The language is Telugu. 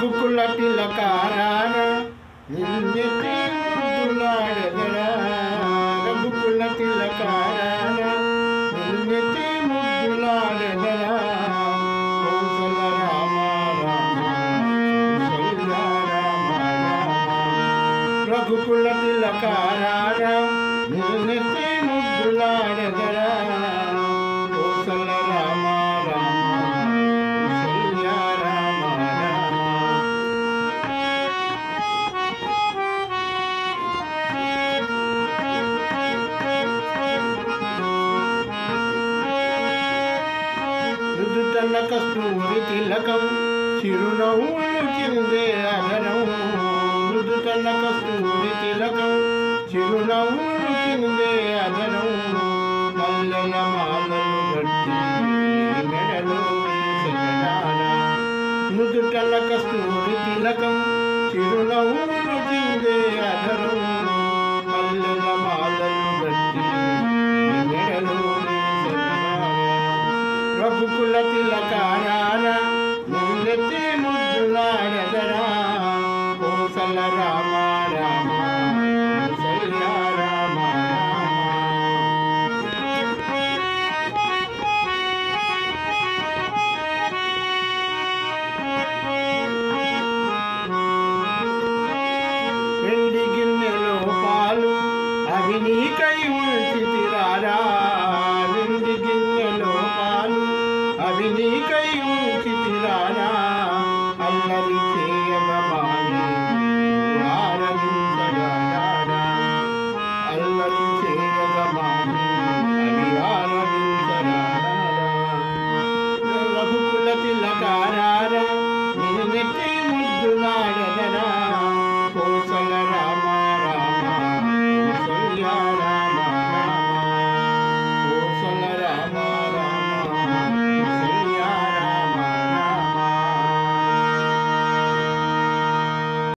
రఘుకుల తిలకారాన నిన్నెత్తి ముద్దులాడెదరా రఘుకుల తిలకారాన నిన్నెత్తి ముద్దులాడెదరా కౌసల రామ రామ కౌసల్య రామ రామ రఘుకుల తిలకారాన నిన్నెత్తి ముద్దులాడెదరా కౌసల రామ మృదుతల కస్తూరి తిలకం చిరునవ్వులు చిందే అధరం మృదుతల కస్తూరి తిలకం చిరునవ్వులు చిందే అధరం మల్లెల మాలలు గట్టి మెడలో వేసెదనాల మృదుతల కస్తూరి తిలకం చిరునవ్వులు చిందే అధరం మల్లెల మాలలు గట్టి మెడలో రఘుకుల తిలకారాన నిన్నెత్తి ముద్దులాడెదరా కౌసల రామ రామ కౌసల్య రామ వెండి గిన్నెలో పాలు అవి నీకై ఉంచితిరారా వెండి గిన్నెలో పాలు అవి నీకై ఉంచితిరారా అల్లరి